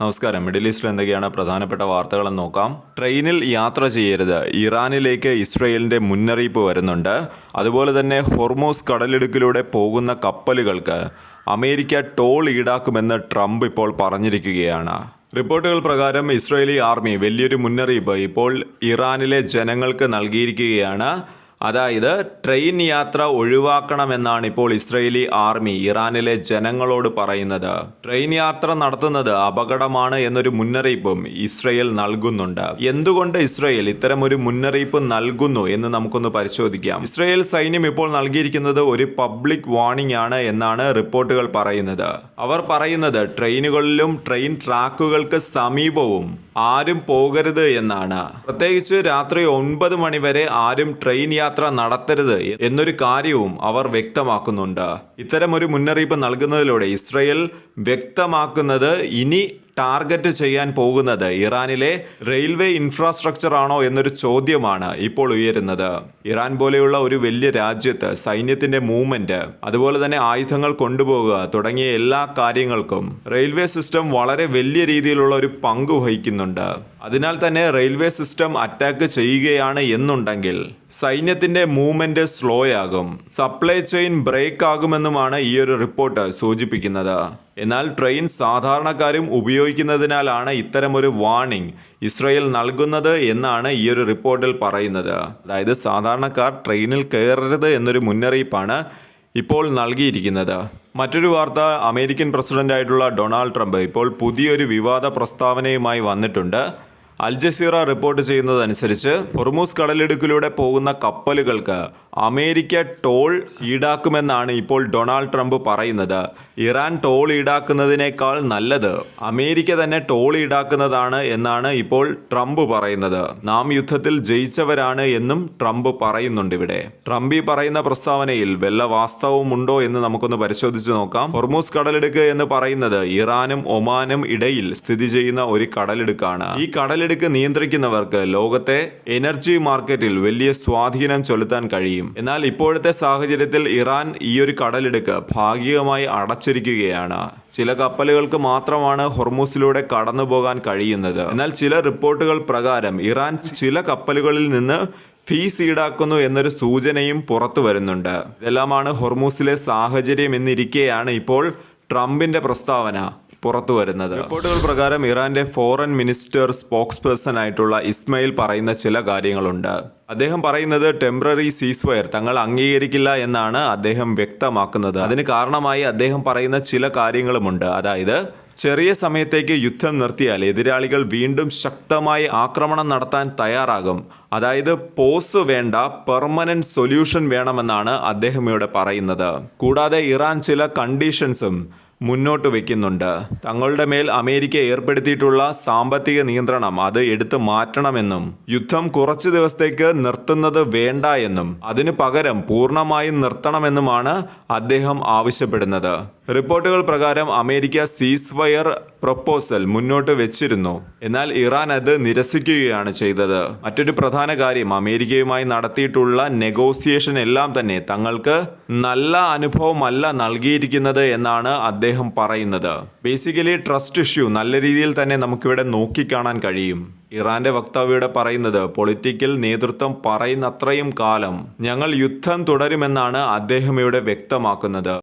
നമസ്കാരം. മിഡിൽ ഈസ്റ്റിൽ എന്തൊക്കെയാണ് പ്രധാനപ്പെട്ട വാർത്തകളെന്ന് നോക്കാം. ട്രെയിനിൽ യാത്ര ചെയ്യരുത്, ഇറാനിലേക്ക് ഇസ്രയേലിൻ്റെ മുന്നറിയിപ്പ് വരുന്നുണ്ട്. അതുപോലെ തന്നെ ഹോർമൂസ് കടലിടുക്കിലൂടെ പോകുന്ന കപ്പലുകൾക്ക് അമേരിക്ക ടോൾ ഈടാക്കുമെന്ന് ട്രംപ് ഇപ്പോൾ പറഞ്ഞിരിക്കുകയാണ്. റിപ്പോർട്ടുകൾ പ്രകാരം ഇസ്രയേലി ആർമി വലിയൊരു മുന്നറിയിപ്പ് ഇപ്പോൾ ഇറാനിലെ ജനങ്ങൾക്ക് നൽകിയിരിക്കുകയാണ്. അതായത് ട്രെയിൻ യാത്ര ഒഴിവാക്കണമെന്നാണ് ഇപ്പോൾ ഇസ്രയേലി ആർമി ഇറാനിലെ ജനങ്ങളോട് പറയുന്നത്. ട്രെയിൻ യാത്ര നടത്തുന്നത് അപകടമാണ് എന്നൊരു മുന്നറിയിപ്പും ഇസ്രയേൽ നൽകുന്നുണ്ട്. എന്തുകൊണ്ട് ഇസ്രയേൽ ഇത്തരമൊരു മുന്നറിയിപ്പ് നൽകുന്നു എന്ന് നമുക്കൊന്ന് പരിശോധിക്കാം. ഇസ്രയേൽ സൈന്യം ഇപ്പോൾ നൽകിയിരിക്കുന്നത് ഒരു പബ്ലിക് വാർണിംഗ് ആണ് എന്നാണ് റിപ്പോർട്ടുകൾ പറയുന്നത്. അവർ പറയുന്നത് ട്രെയിനുകളിലും ട്രെയിൻ ട്രാക്കുകൾക്ക് സമീപവും ആരും പോകരുത് എന്നാണ്. പ്രത്യേകിച്ച് രാത്രി 9 മണി വരെ ആരും ട്രെയിൻ യാത്ര നടത്തരുത് എന്നൊരു കാര്യവും അവർ വ്യക്തമാക്കുന്നുണ്ട്. ഇത്തരമൊരു മുന്നറിയിപ്പ് നൽകുന്നതിലൂടെ ഇസ്രയേൽ വ്യക്തമാക്കുന്നത് ഇനി ടാർഗറ്റ് ചെയ്യാൻ പോകുന്നത് ഇറാനിലെ റെയിൽവേ ഇൻഫ്രാസ്ട്രക്ചർ ആണോ എന്നൊരു ചോദ്യമാണ് ഇപ്പോൾ ഉയരുന്നത്. ഇറാൻ പോലെയുള്ള ഒരു വലിയ രാജ്യത്ത് സൈന്യത്തിന്റെ മൂവ്മെന്റ്, അതുപോലെ തന്നെ ആയുധങ്ങൾ കൊണ്ടുപോകുക തുടങ്ങിയ എല്ലാ കാര്യങ്ങൾക്കും റെയിൽവേ സിസ്റ്റം വളരെ വലിയ രീതിയിലുള്ള ഒരു പങ്ക് വഹിക്കുന്നുണ്ട്. അതിനാൽ തന്നെ റെയിൽവേ സിസ്റ്റം അറ്റാക്ക് ചെയ്യുകയാണ് എന്നുണ്ടെങ്കിൽ സൈന്യത്തിന്റെ മൂവ്മെന്റ് സ്ലോ ആകും, സപ്ലൈ ചെയിൻ ബ്രേക്ക് ആകുമെന്നുമാണ് ഈ ഒരു റിപ്പോർട്ട് സൂചിപ്പിക്കുന്നത്. എന്നാൽ ട്രെയിൻ സാധാരണക്കാരും ഉപയോഗിക്കുന്നതിനാലാണ് ഇത്തരമൊരു വാർണിംഗ് ഇസ്രയേൽ നൽകുന്നത് എന്നാണ് ഈ ഒരു റിപ്പോർട്ടിൽ പറയുന്നത്. അതായത് സാധാരണക്കാർ ട്രെയിനിൽ കയറരുത് എന്നൊരു മുന്നറിയിപ്പാണ് ഇപ്പോൾ നൽകിയിരിക്കുന്നത്. മറ്റൊരു വാർത്ത, അമേരിക്കൻ പ്രസിഡന്റായിട്ടുള്ള ഡൊണാൾഡ് ട്രംപ് ഇപ്പോൾ പുതിയൊരു വിവാദ പ്രസ്താവനയുമായി വന്നിട്ടുണ്ട്. അൽ ജസീറ റിപ്പോർട്ട് ചെയ്യുന്നതനുസരിച്ച് ഹോർമൂസ് കടലിടുക്കിലൂടെ പോകുന്ന കപ്പലുകൾക്ക് അമേരിക്ക ടോൾ ഈടാക്കുമെന്നാണ് ഇപ്പോൾ ഡൊണാൾഡ് ട്രംപ് പറയുന്നത്. ഇറാൻ ടോൾ ഈടാക്കുന്നതിനേക്കാൾ നല്ലത് അമേരിക്ക തന്നെ ടോൾ ഈടാക്കുന്നതാണ് എന്നാണ് ഇപ്പോൾ ട്രംപ് പറയുന്നത്. നാം യുദ്ധത്തിൽ ജയിച്ചവരാണ് എന്നും ട്രംപ് പറയുന്നുണ്ട്. ഇവിടെ ട്രംപ് ഈ പറയുന്ന പ്രസ്താവനയിൽ വല്ല വാസ്തവമുണ്ടോ എന്ന് നമുക്കൊന്ന് പരിശോധിച്ച് നോക്കാം. ഹോർമൂസ് കടലിടുക്ക് എന്ന് പറയുന്നത് ഇറാനും ഒമാനും ഇടയിൽ സ്ഥിതി ചെയ്യുന്ന ഒരു കടലിടുക്കാണ്. ഈ കടലിടുക്ക് നിയന്ത്രിക്കുന്നവർക്ക് ലോകത്തെ എനർജി മാർക്കറ്റിൽ വലിയ സ്വാധീനം ചെലുത്താൻ കഴിയും. എന്നാൽ ഇപ്പോഴത്തെ സാഹചര്യത്തിൽ ഇറാൻ ഈ ഒരു കടലിടുക്ക് ഭാഗികമായി അടച്ചിരിക്കുകയാണ്. ചില കപ്പലുകൾക്ക് മാത്രമാണ് ഹോർമൂസിലൂടെ കടന്നു പോകാൻ കഴിയുന്നത്. എന്നാൽ ചില റിപ്പോർട്ടുകൾ പ്രകാരം ഇറാൻ ചില കപ്പലുകളിൽ നിന്ന് ഫീസ് ഈടാക്കുന്നു എന്നൊരു സൂചനയും പുറത്തു വരുന്നുണ്ട്. ഇതെല്ലാമാണ് ഹോർമൂസിലെ സാഹചര്യം എന്നിരിക്കെയാണ് ഇപ്പോൾ ട്രംപിന്റെ പ്രസ്താവന പുറത്തു വരുന്നത്. റിപ്പോർട്ടുകൾ പ്രകാരം ഇറാന്റെ ഫോറിൻ മിനിസ്റ്റർ സ്പോക്സ് പേഴ്സൺ ആയിട്ടുള്ള ഇസ്മയിൽ പറയുന്ന ചില കാര്യങ്ങളുണ്ട്. അദ്ദേഹം പറയുന്നത് ടെമ്പററി സീസ്ഫയർ തങ്ങൾ അംഗീകരിക്കില്ല എന്നാണ് അദ്ദേഹം വ്യക്തമാക്കുന്നത്. അതിന് കാരണമായി അദ്ദേഹം പറയുന്ന ചില കാര്യങ്ങളുമുണ്ട്. അതായത് ചെറിയ സമയത്തേക്ക് യുദ്ധം നിർത്തിയാൽ എതിരാളികൾ വീണ്ടും ശക്തമായി ആക്രമണം നടത്താൻ തയ്യാറാകും. അതായത് പോസ് വേണ്ട, പെർമനന്റ് സൊല്യൂഷൻ വേണമെന്നാണ് അദ്ദേഹം ഇവിടെ പറയുന്നത്. കൂടാതെ ഇറാൻ ചില കണ്ടീഷൻസും മുന്നോട്ട് വയ്ക്കുന്നുണ്ട്. തങ്ങളുടെ മേൽ അമേരിക്ക ഏർപ്പെടുത്തിയിട്ടുള്ള സാമ്പത്തിക നിയന്ത്രണം അത് എടുത്തു മാറ്റണമെന്നും യുദ്ധം കുറച്ചു ദിവസത്തേക്ക് നിർത്തുന്നത് വേണ്ട എന്നും അതിനു പകരം പൂർണ്ണമായും നിർത്തണമെന്നുമാണ് അദ്ദേഹം ആവശ്യപ്പെടുന്നത്. റിപ്പോർട്ടുകൾ പ്രകാരം അമേരിക്ക സീസ് ഫയർ പ്രപ്പോസൽ മുന്നോട്ട് വെച്ചിരുന്നു. എന്നാൽ ഇറാൻ അത് നിരസിക്കുകയാണ് ചെയ്തത്. മറ്റൊരു പ്രധാന കാര്യം, അമേരിക്കയുമായി നടത്തിയിട്ടുള്ള നെഗോസിയേഷൻ എല്ലാം തന്നെ തങ്ങൾക്ക് നല്ല അനുഭവമല്ല നൽകിയിരിക്കുന്നത് എന്നാണ് അദ്ദേഹം പറയുന്നത്. ബേസിക്കലി ട്രസ്റ്റ് ഇഷ്യൂ നല്ല രീതിയിൽ തന്നെ നമുക്കിവിടെ നോക്കിക്കാണാൻ കഴിയും. ഇറാന്റെ വക്താവ് പറയുന്നത് പൊളിറ്റിക്കൽ നേതൃത്വം പറയുന്നത്രയും കാലം ഞങ്ങൾ യുദ്ധം തുടരുമെന്നാണ് അദ്ദേഹം ഇവിടെ വ്യക്തമാക്കുന്നത്.